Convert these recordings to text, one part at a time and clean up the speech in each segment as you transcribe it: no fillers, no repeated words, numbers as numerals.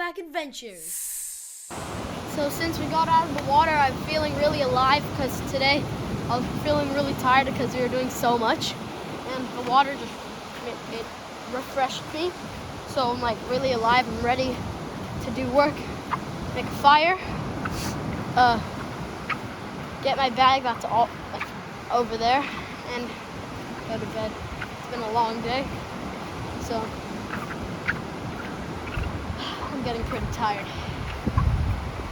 kayak adventures. So since we got out of the water, I'm feeling really alive because today I was feeling really tired because we were doing so much, and the water just it refreshed me. So I'm like really alive. I'm ready to do work, make a fire, get my bag that's all over there, and go to bed. It's been a long day, so I'm getting pretty tired.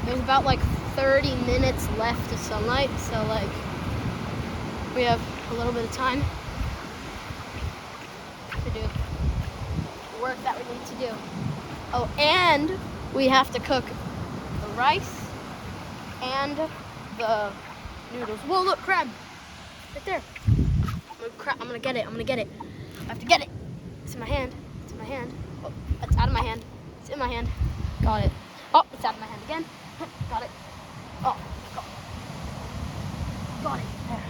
There's about like 30 minutes left of sunlight, so like we have a little bit of time to do the work that we need to do. Oh, and we have to cook the rice and the noodles. Whoa, look, crab! Right there. I'm gonna get it. I have to get it. It's in my hand. It's in my hand. Oh, it's out of my hand. It's in my hand. Got it. Oh, it's out of my hand again. Got it. Oh, got it. There.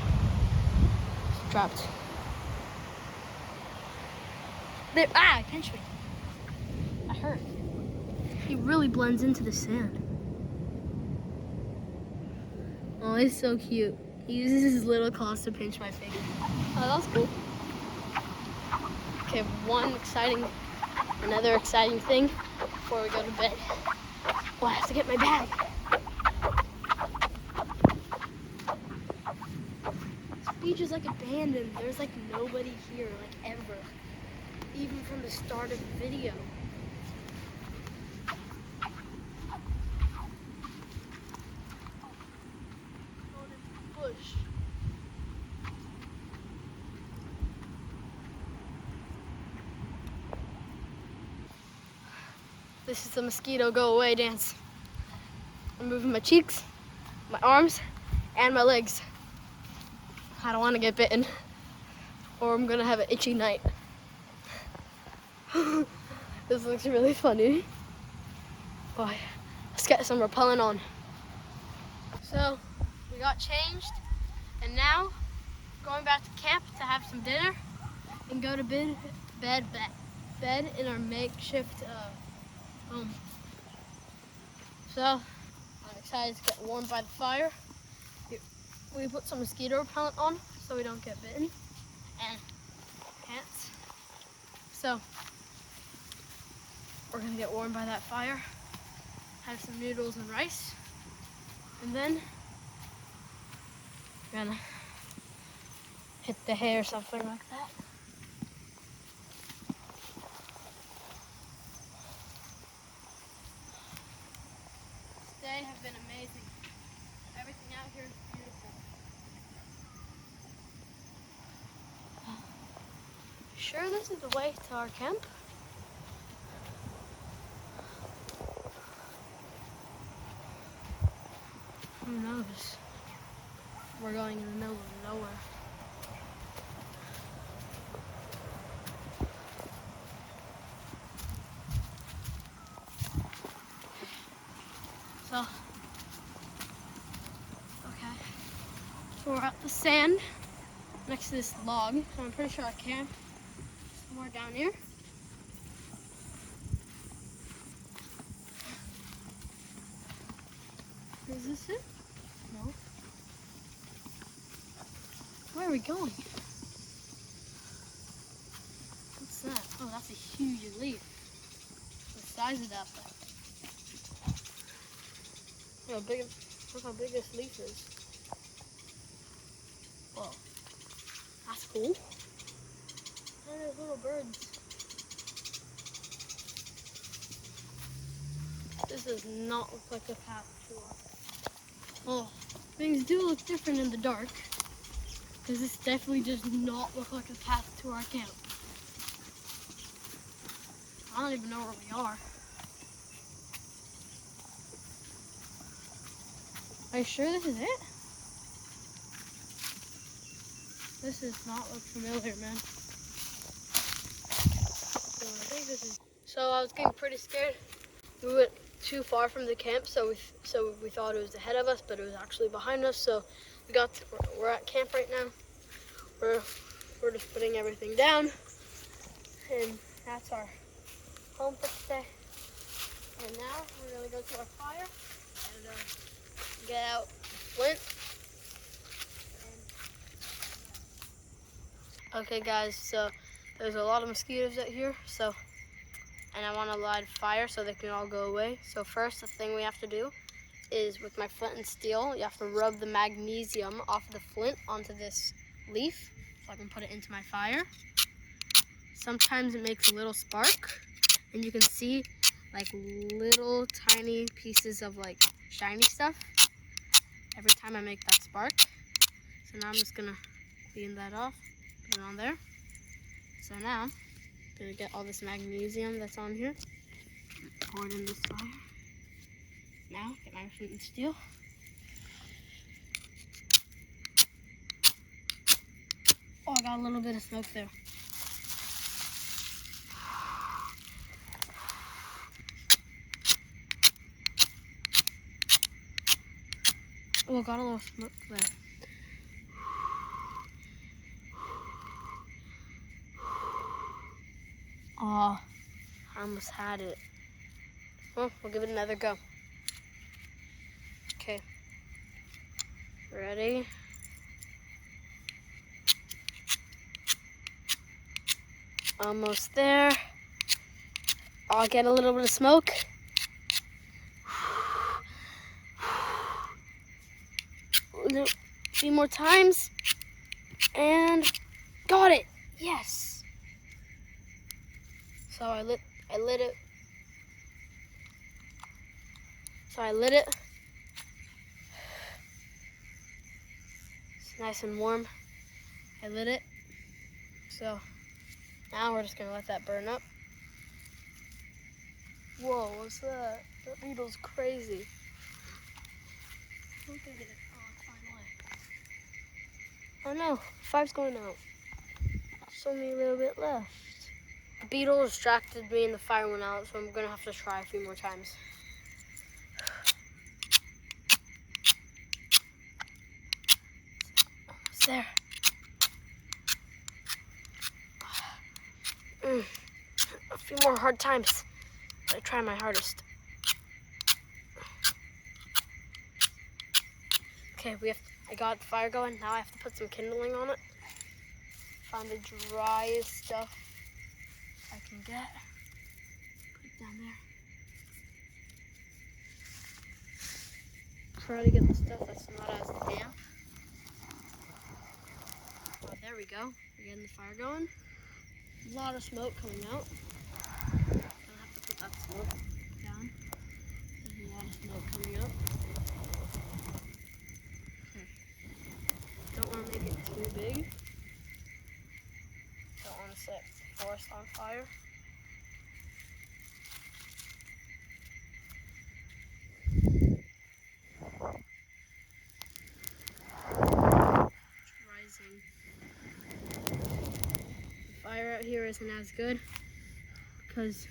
It's trapped. There. Ah, it pinched me. I hurt. He really blends into the sand. Oh, he's so cute. He uses his little claws to pinch my face. Oh, that was cool. Okay, another exciting thing before we go to bed. Oh, I have to get my bag. This beach is like abandoned. There's like nobody here, like ever. Even from the start of the video. Bush. This is the mosquito go away dance. I'm moving my cheeks, my arms, and my legs. I don't want to get bitten, or I'm gonna have an itchy night. This looks really funny. Boy, let's get some repellent on. So we got changed, and now going back to camp to have some dinner and go to bed in our makeshift home. So I'm excited to get warmed by the fire. We put some mosquito repellent on so we don't get bitten and ants. So we're gonna get warmed by that fire, have some noodles and rice, and then we're gonna hit the hay or something like that. This day has been amazing. Everything out here is beautiful. Sure this is the way to our camp? Who knows? We're going in the middle of nowhere. So, okay. So we're at the sand next to this log. So I'm pretty sure our camp is somewhere down here. Is this it? No. Where are we going? What's that? Oh, that's a huge leaf. The size of that thing. Look how big this leaf is. Whoa. That's cool. And there's little birds. This does not look like a path to us. Oh, things do look different in the dark. Because this definitely does not look like a path to our camp. I don't even know where we are. Are you sure this is it? This does not look familiar, man. So I think this is. So I was getting pretty scared. We went too far from the camp, so we thought it was ahead of us, but it was actually behind us. So we're at camp right now. We're just putting everything down, and that's our home for today. And now we're gonna go to our fire and get out flint. Okay guys, so there's a lot of mosquitoes out here, and I want to light a fire so they can all go away. So first, the thing we have to do is with my flint and steel, you have to rub the magnesium off of the flint onto this leaf so I can put it into my fire. Sometimes it makes a little spark, and you can see like little tiny pieces of like shiny stuff every time I make that spark. So now I'm just gonna clean that off, put it on there. So now I'm gonna get all this magnesium that's on here, pour it in this fire. Now get my flint and steel. Oh, I got a little bit of smoke there. Oh, I got a little smoke there. Oh, I almost had it. Well, we'll give it another go. Okay. Ready? Almost there. I'll get a little bit of smoke. A few more times. And got it. Yes. So I lit it. It's nice and warm. I lit it. So now we're just gonna let that burn up. Whoa, what's that? That needle's crazy. I don't think it is. Oh, finally. Oh no, 5's going out. There's only a little bit left. The beetle distracted me and the fire went out, so I'm gonna have to try a few more times. It's there. A few more hard times. I try my hardest. Okay, I got the fire going. Now I have to put some kindling on it. Find the driest stuff I can get. Put it down there. Try to get the stuff that's not as damp. Oh, there we go. We're getting the fire going. A lot of smoke coming out. I'll have to put that smoke down. There's a lot of smoke coming up. Okay. Don't want to make it too big. Don't want to set the forest on fire. It's rising. The fire out here isn't as good because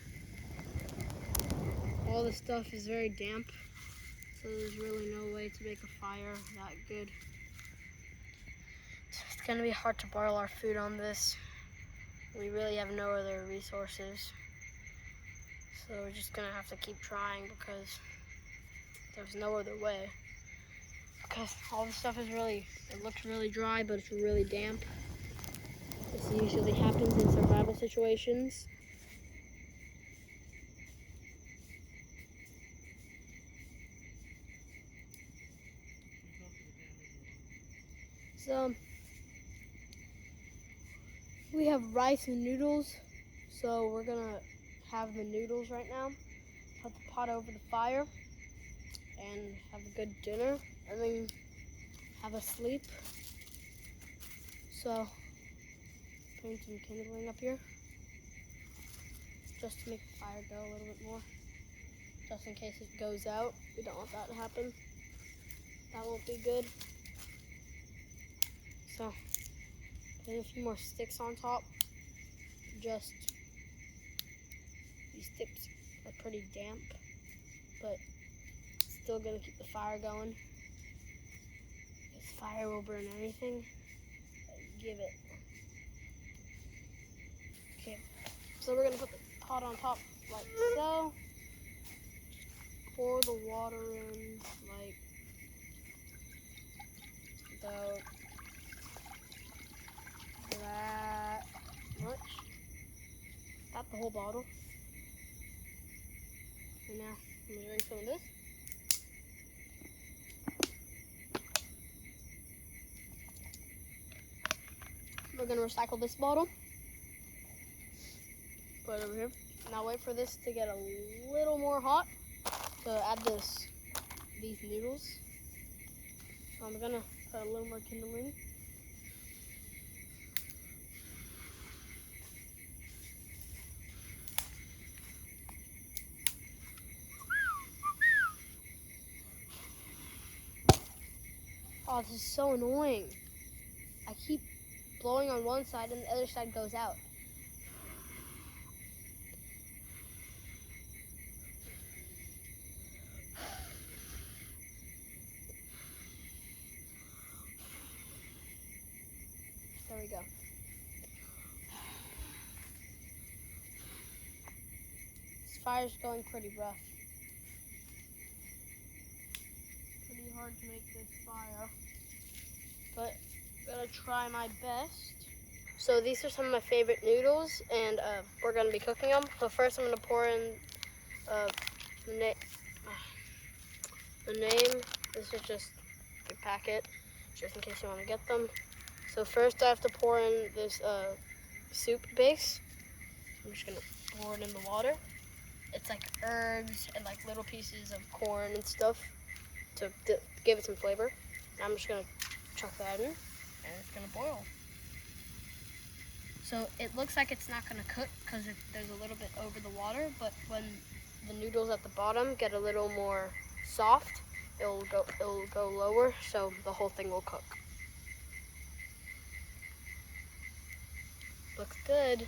all the stuff is very damp, so there's really no way to make a fire that good. It's gonna be hard to boil our food on this. We really have no other resources, so we're just gonna have to keep trying because there's no other way. Because all the stuff is it looks really dry, but it's really damp. This usually happens in survival situations. So we have rice and noodles, so we're gonna have the noodles right now. Put the pot over the fire and have a good dinner, and then have a sleep. So putting some kindling up here just to make the fire go a little bit more, just in case it goes out. We don't want that to happen. That won't be good. So putting a few more sticks on top. Just these sticks are pretty damp, but still gonna keep the fire going. This fire will burn anything. Give it. Okay, so we're gonna put the pot on top like so. pour the water in like about that much. Not the whole bottle. And now I'm gonna drink some of this. We're gonna recycle this bottle. Put it over here. Now wait for this to get a little more hot to add these noodles. So I'm gonna put a little more kindling. Oh, this is so annoying. I keep blowing on one side and the other side goes out. There we go. This fire's going pretty rough. Pretty hard to make this fire, but I'm gonna try my best. So these are some of my favorite noodles, and we're gonna be cooking them. So first I'm gonna pour in the name. This is just a packet, just in case you want to get them. So first I have to pour in this soup base. I'm just gonna pour it in the water. It's like herbs and like little pieces of corn and stuff to give it some flavor. And I'm just gonna chuck that in, and it's gonna boil. So it looks like it's not gonna cook because there's a little bit over the water, but when the noodles at the bottom get a little more soft, it'll go lower, so the whole thing will cook. Looks good.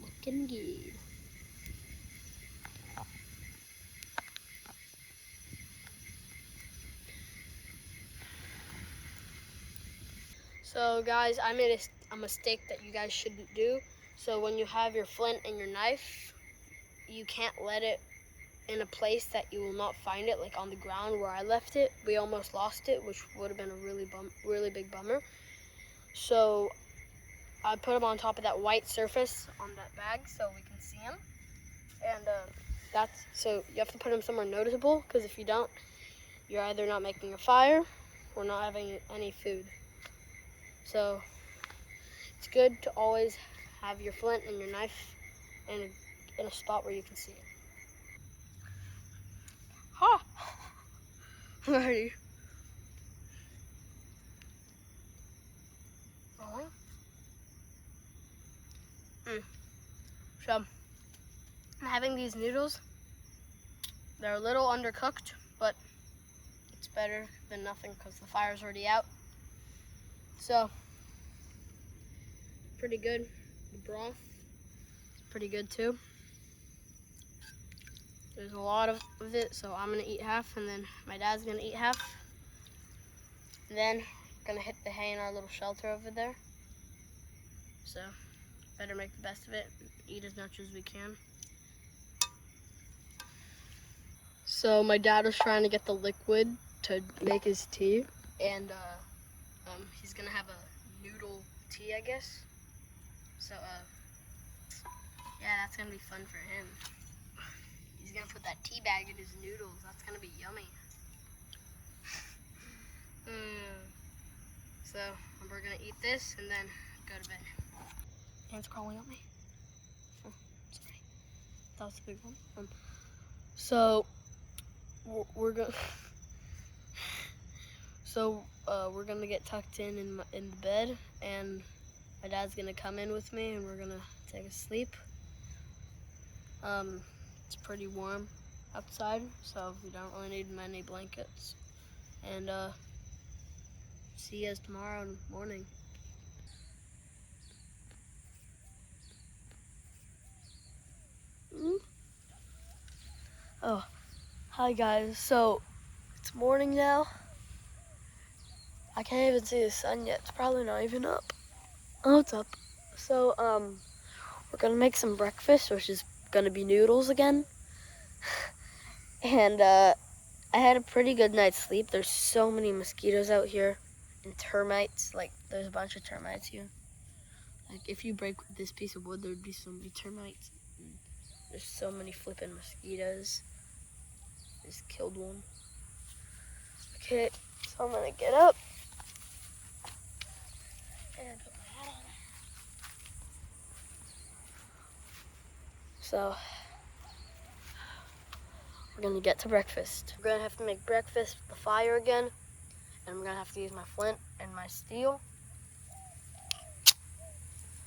Looking good. So guys, I made a mistake that you guys shouldn't do. So when you have your flint and your knife, you can't let it in a place that you will not find it, like on the ground where I left it. We almost lost it, which would have been a really big bummer. So I put them on top of that white surface on that bag so we can see them. And so you have to put them somewhere noticeable, because if you don't, you're either not making a fire or not having any food. So it's good to always have your flint and your knife in a spot where you can see it. Ha! Ready. Rolling. So I'm having these noodles. They're a little undercooked, but it's better than nothing because the fire's already out. So pretty good. The broth is pretty good too. There's a lot of it, so I'm gonna eat half, and then my dad's gonna eat half. And then we're gonna hit the hay in our little shelter over there. So better make the best of it, eat as much as we can. So my dad was trying to get the liquid to make his tea, and he's gonna have a noodle tea, I guess. So yeah, that's gonna be fun for him. He's gonna put that tea bag in his noodles. That's gonna be yummy. So we're gonna eat this and then go to bed. Ants crawling up me. Oh, sorry, that was a big one. So we're gonna. So we're gonna get tucked in the bed, and my dad's gonna come in with me, and we're gonna take a sleep. It's pretty warm outside, so we don't really need many blankets. And see you guys tomorrow morning. Oh, hi guys. So it's morning now. I can't even see the sun yet. It's probably not even up. Oh, it's up. So we're gonna make some breakfast, which is gonna be noodles again. And I had a pretty good night's sleep. There's so many mosquitoes out here and termites. Like, there's a bunch of termites here. Like, if you break this piece of wood, there'd be so many termites. And there's so many flipping mosquitoes. Just killed one. Okay, so I'm gonna get up and put my hat on. So, we're gonna get to breakfast. We're gonna have to make breakfast with the fire again, and I'm gonna have to use my flint and my steel.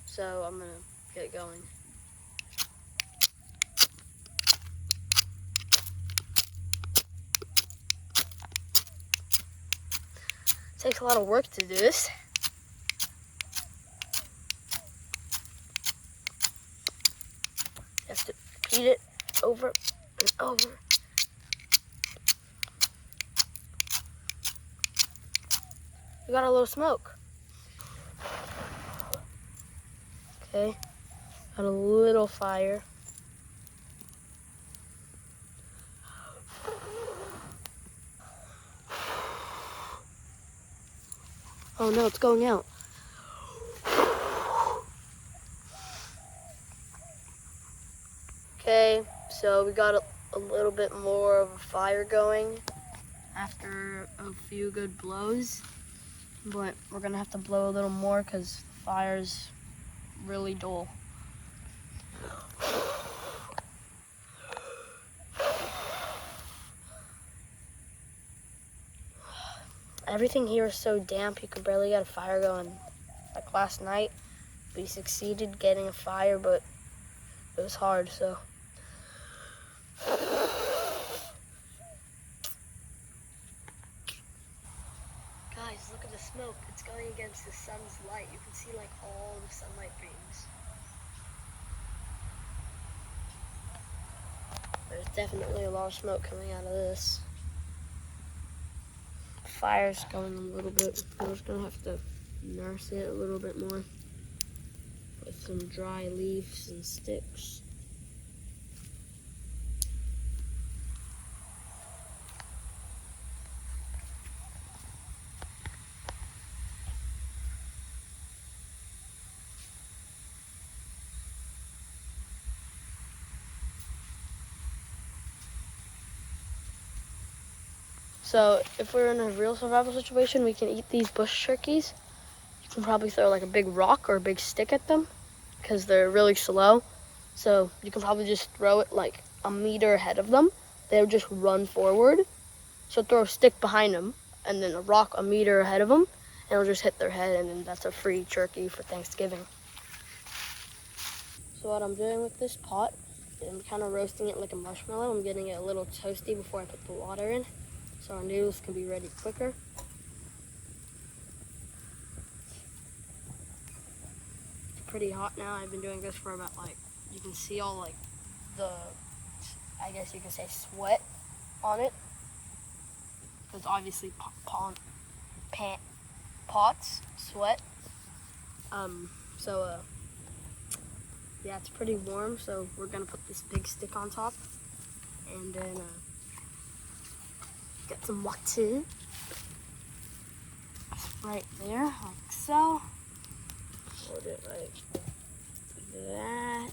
So I'm gonna get going. It takes a lot of work to do this. You have to repeat it over and over. We got a little smoke. Okay, got a little fire. Oh no, it's going out. Okay, so we got a little bit more of a fire going after a few good blows, but we're gonna have to blow a little more because the fire's really dull. Everything here is so damp, you could barely get a fire going. Like last night, we succeeded getting a fire, but it was hard, so. Guys, look at the smoke. It's going against the sun's light. You can see like all the sunlight beams. There's definitely a lot of smoke coming out of this. Fire's going a little bit. We're just gonna have to nurse it a little bit more with some dry leaves and sticks. So if we're in a real survival situation, we can eat these bush turkeys. You can probably throw like a big rock or a big stick at them because they're really slow. So you can probably just throw it like a meter ahead of them. They'll just run forward. So throw a stick behind them and then a rock a meter ahead of them, and it'll just hit their head, and then that's a free turkey for Thanksgiving. So what I'm doing with this pot, I'm kind of roasting it like a marshmallow. I'm getting it a little toasty before I put the water in, so our noodles can be ready quicker. It's pretty hot now. I've been doing this for about like, you can see all like the, I guess you can say sweat on it. Because obviously pots sweat. Yeah, it's pretty warm, so we're gonna put this big stick on top and then get some water right there, like so. Hold it like that.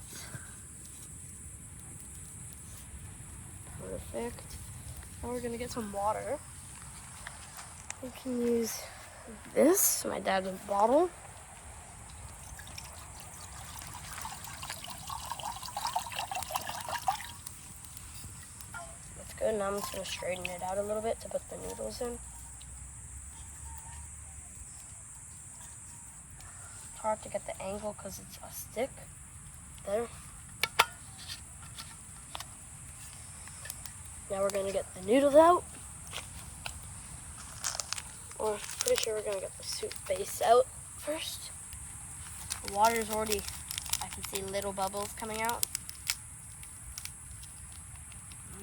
Perfect. Now we're gonna get some water. We can use this, my dad's bottle. That's good. Now I'm just gonna straighten it out a little bit to put the noodles in. It's hard to get the angle because it's a stick. There. Now we're gonna get the noodles out. Or pretty sure we're gonna get the soup base out first. The water's already, I can see little bubbles coming out.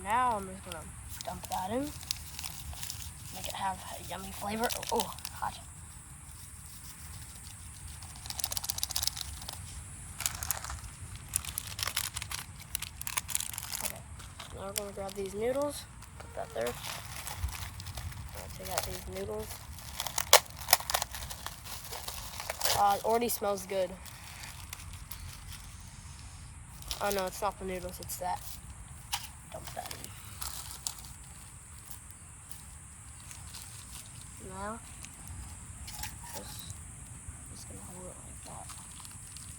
Now I'm just gonna dump that in. Make it have a yummy flavor. Oh, hot. Now we're gonna grab these noodles, put that there. I'll take out these noodles. It already smells good. Oh no, it's not the noodles, it's that. Dump that in. Now, just gonna hold it like that.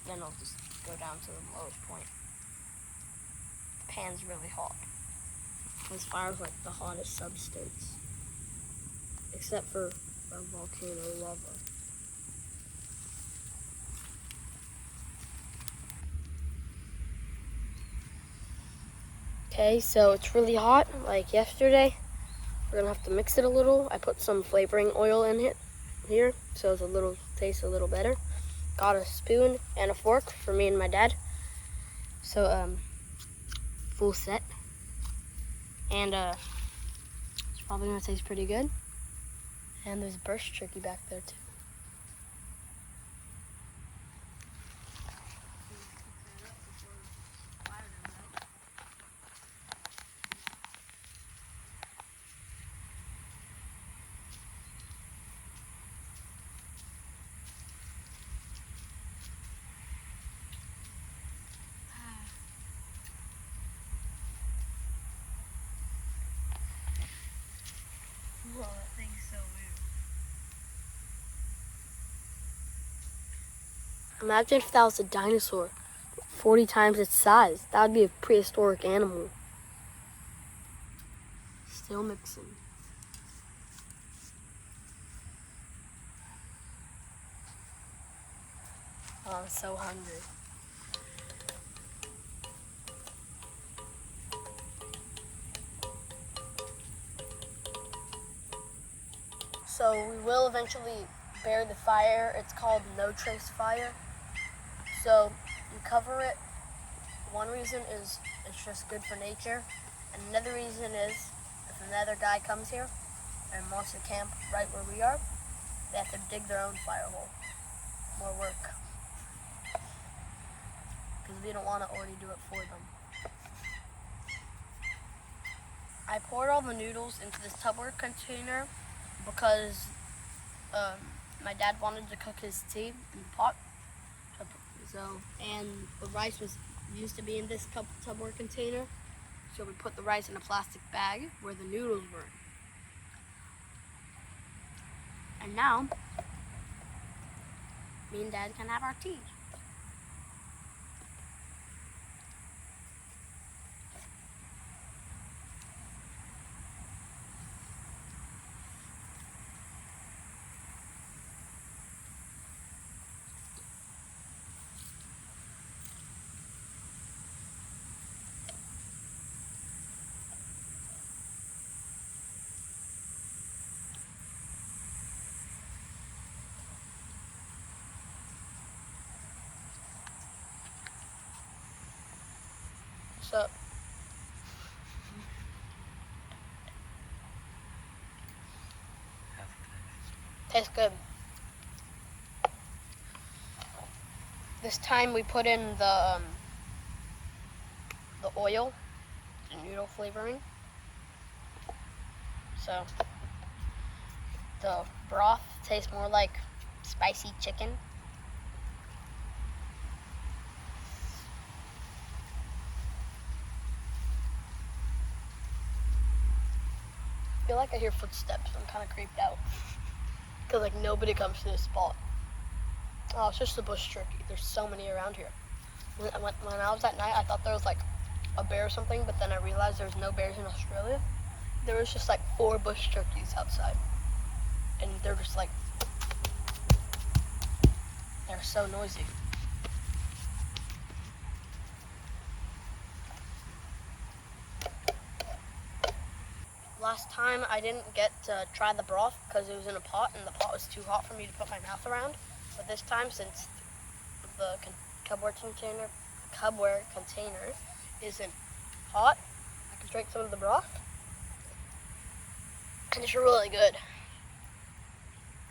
Then I'll just go down to the lowest point. The pan's really hot. This fire's like the hottest substance, except for a volcano lava. Okay, so it's really hot, like yesterday. We're gonna have to mix it a little. I put some flavoring oil in it here, so it's tastes a little better. Got a spoon and a fork for me and my dad. So full set. And it's probably gonna taste pretty good. And there's bush turkey back there too. Whoa, that thing's so weird. Imagine if that was a dinosaur, 40 times its size. That would be a prehistoric animal. Still mixing. Oh, I'm so hungry. So we will eventually bear the fire. It's called no trace fire. So you cover it. One reason is it's just good for nature. And another reason is if another guy comes here and wants to camp right where we are, they have to dig their own fire hole. More work. Because we don't want to already do it for them. I poured all the noodles into this Tupperware container because my dad wanted to cook his tea in the pot. And the rice used to be in this Tupperware container. So we put the rice in a plastic bag where the noodles were. And now, me and Dad can have our tea. What's up? Tastes good. This time we put in the oil, the noodle flavoring. So the broth tastes more like spicy chicken. I feel like I hear footsteps. I'm kind of creeped out. Because like nobody comes to this spot. Oh, it's just the bush turkey. There's so many around here. When I was at night, I thought there was like a bear or something, but then I realized there's no bears in Australia. There was just like 4 bush turkeys outside. And they're just like, they're so noisy. Last time I didn't get to try the broth because it was in a pot and the pot was too hot for me to put my mouth around. But this time, since the Tupperware container isn't hot, I can drink some of the broth. And it's really good.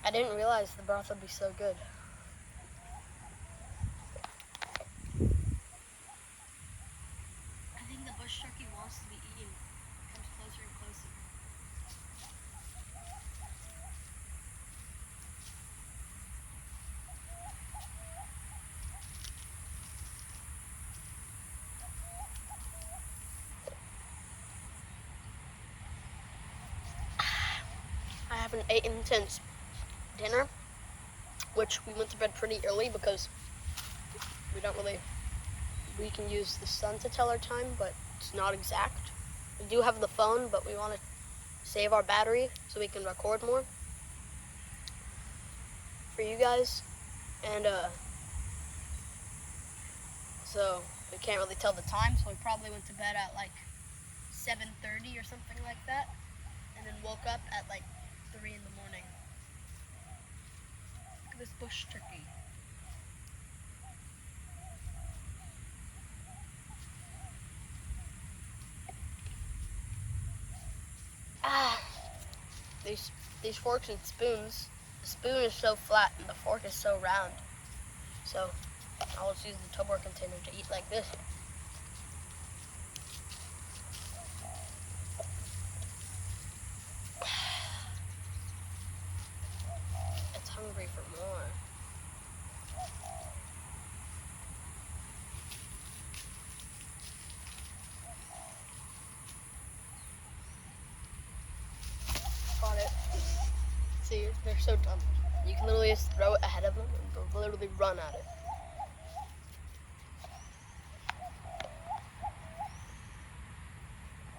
I didn't realize the broth would be so good. I think the bush turkey wants to be eaten. haven't eaten since dinner, which we went to bed pretty early because we can use the sun to tell our time, but it's not exact. We do have the phone, but we want to save our battery so we can record more for you guys. And so we can't really tell the time, so we probably went to bed at like 7:30 or something like that, and then woke up at like 3 in the morning. Look at this bush turkey. These forks and spoons. The spoon is so flat and the fork is so round. So I'll just use the Tupperware container to eat like this. It's hungry for more. Got it. See, they're so dumb. You can literally just throw it ahead of them and they'll literally run at it.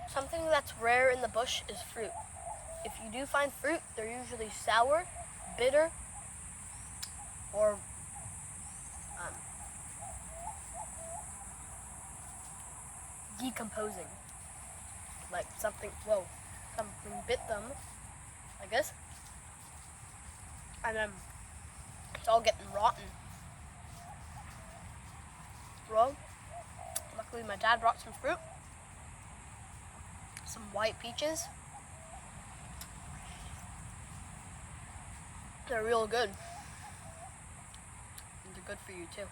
Something that's rare in the bush is fruit. If you do find fruit, they're usually sour, bitter, or decomposing. Like something bit them, like this, and then it's all getting rotten. Well, luckily my dad brought some fruit, some white peaches. They're real good. And they're good for you too.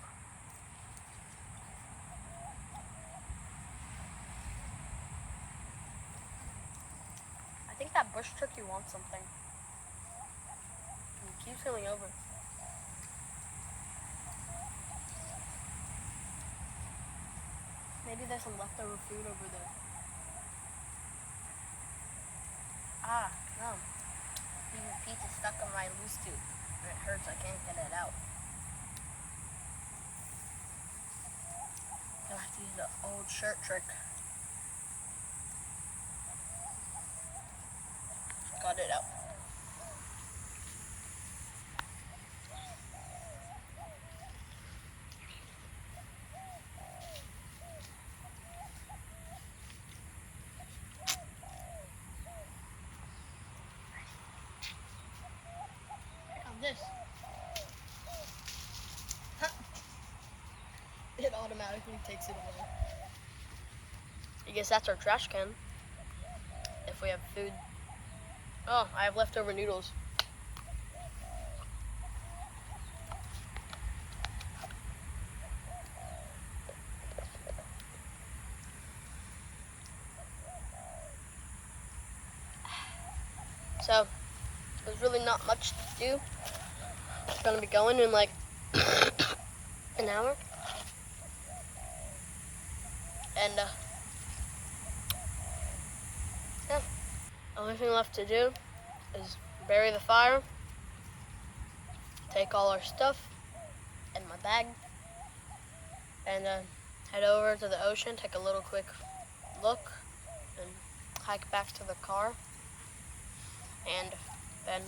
I think that bush turkey wants something. It keeps coming over. Maybe there's some leftover food over there. Ah, no. Even pizza stuck on my loose tooth. It hurts, I can't get it out. I'll have to use the old shirt trick. Got it out. This. It automatically takes it away. I guess that's our trash can. If we have food. Oh, I have leftover noodles. So, there's really not much to do. It's gonna be going in like an hour. And yeah, the only thing left to do is bury the fire, take all our stuff in my bag, and head over to the ocean, take a little quick look, and hike back to the car, and then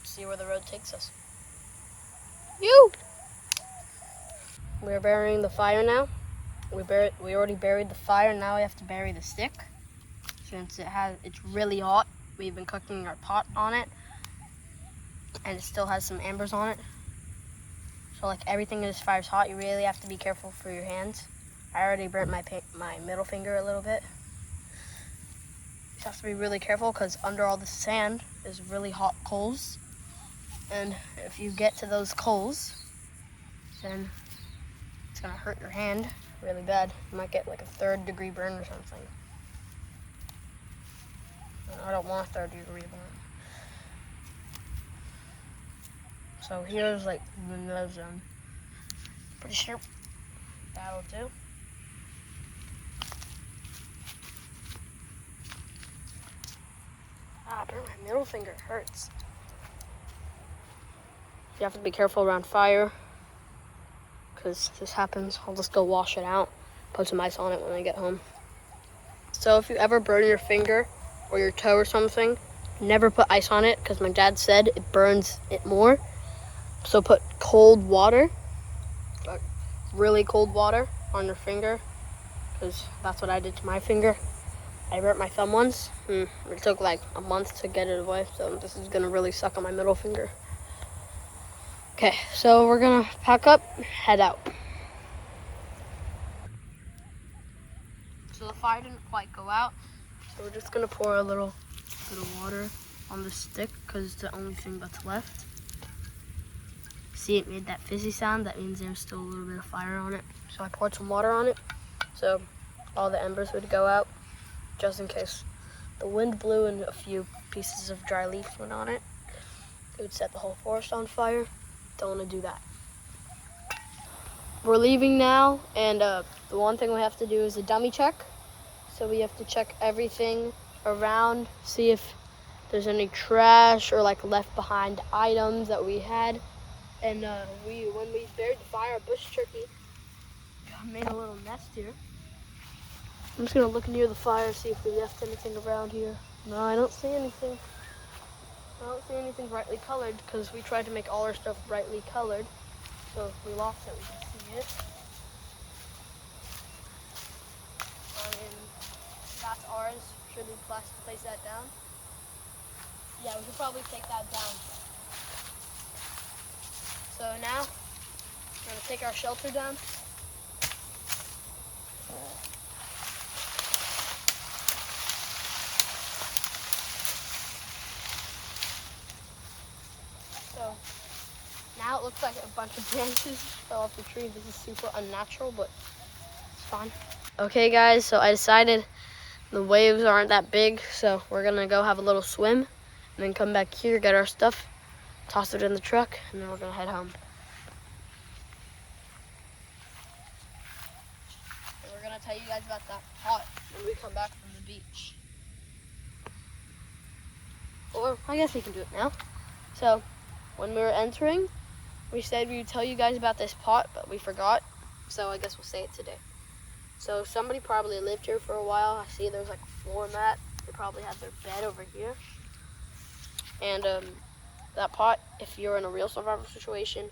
see where the road takes us. We're burying the fire now. We already buried the fire. Now we have to bury the stick. Since it's really hot, we've been cooking our pot on it, and it still has some embers on it. So like everything in this fire is hot. You really have to be careful for your hands. I already burnt my middle finger a little bit. You have to be really careful because under all the sand is really hot coals, and if you get to those coals, then it's gonna hurt your hand really bad. You might get like a 3rd-degree burn or something. I don't want a 3rd-degree burn. So here's like the nose zone. Pretty sure that'll do. Ah, I burned my middle finger. It hurts. You have to be careful around fire, because this happens. I'll just go wash it out, put some ice on it when I get home. So if you ever burn your finger or your toe or something, never put ice on it, because my dad said it burns it more. So put cold water, like really cold water, on your finger, because that's what I did to my finger. I burnt my thumb once. It took like a month to get it away, so this is gonna really suck on my middle finger. Okay, so we're gonna pack up, head out. So the fire didn't quite go out, so we're just gonna pour a little bit of water on the stick, because it's the only thing that's left. See, it made that fizzy sound. That means there's still a little bit of fire on it. So I poured some water on it, so all the embers would go out, just in case the wind blew and a few pieces of dry leaf went on it. It would set the whole forest on fire. Don't want to do that. We're leaving now, and the one thing we have to do is a dummy check. So we have to check everything around, see if there's any trash or like left behind items that we had. And when we buried the fire, a bush turkey made a little nest here. I'm just gonna look near the fire, see if we left anything around here. No, I don't see anything. I don't see anything brightly colored, because we tried to make all our stuff brightly colored. So if we lost it, we can see it. That's ours. Should we place that down? Yeah, we should probably take that down. So now, we're gonna take our shelter down. So now it looks like a bunch of branches fell off the tree. This is super unnatural, but it's fine. Okay guys, so I decided the waves aren't that big, so we're gonna go have a little swim and then come back here, get our stuff, toss it in the truck, and then we're gonna head home. And we're gonna tell you guys about that pot when we come back from the beach. Or I guess we can do it now. So when we were entering, we said we would tell you guys about this pot, but we forgot. So I guess we'll say it today. So somebody probably lived here for a while. I see there's like a floor mat. They probably have their bed over here. And that pot, if you're in a real survival situation,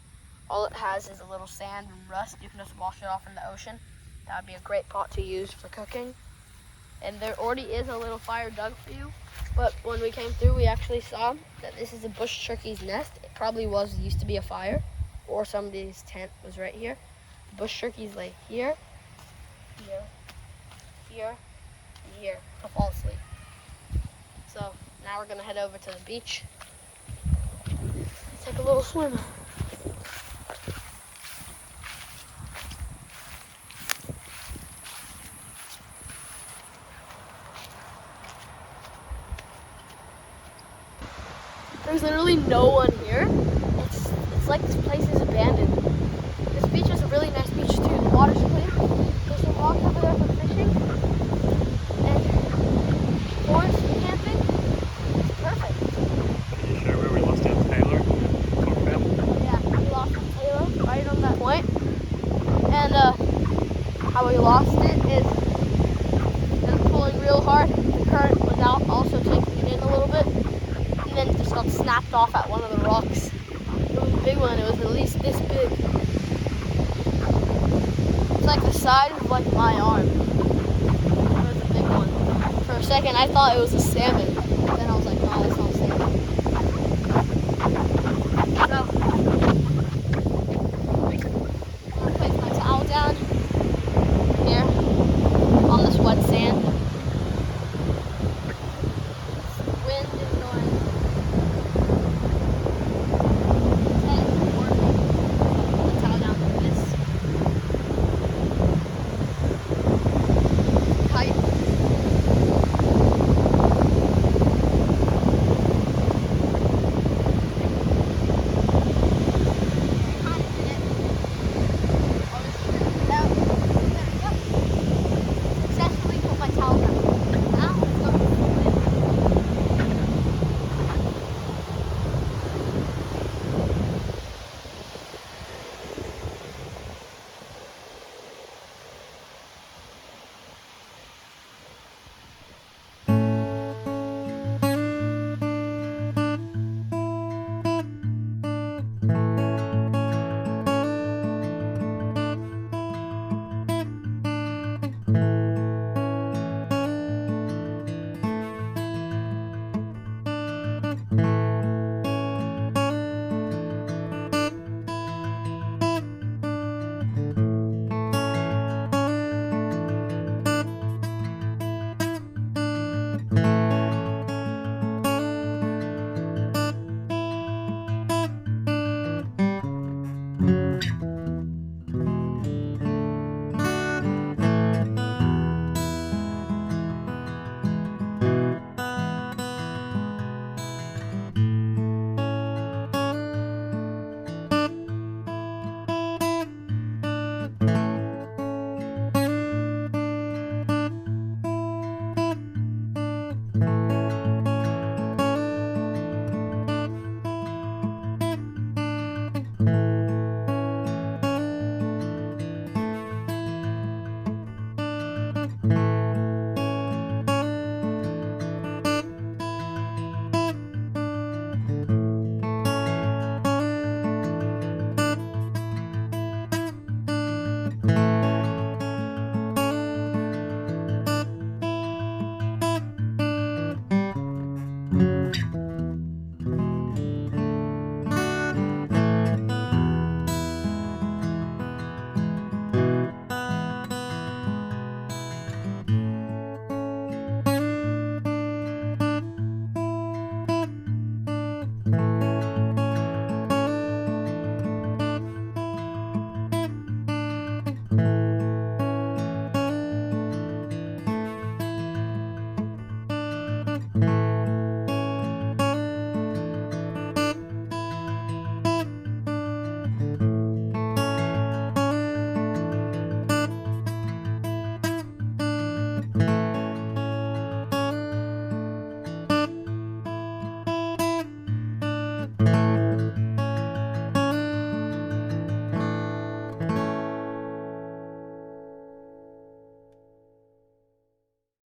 all it has is a little sand and rust. You can just wash it off in the ocean. That would be a great pot to use for cooking. And there already is a little fire dug for you. But when we came through, we actually saw that this is a bush turkey's nest. It probably used to be a fire, or somebody's tent was right here. The bush turkeys lay here, here, here, and here to fall asleep. So now we're gonna head over to the beach, take a little swim. There's literally no one here. It's like this place is abandoned. This beach is a really nice beach too. The water's clear. There's some rocks over there for fishing. And forest camping. It's perfect. Can you share where we lost Aunt Taylor? Yeah, we lost Aunt Taylor right on that point. And how we lost it is it was pulling real hard. The current was out, also taking it in a little bit. And then it just got snapped off at one of the rocks. It was a big one. It was at least this big. It's like the size of like my arm. It was a big one. For a second, I thought it was a salmon. Then I was like, no, that's not a salmon. So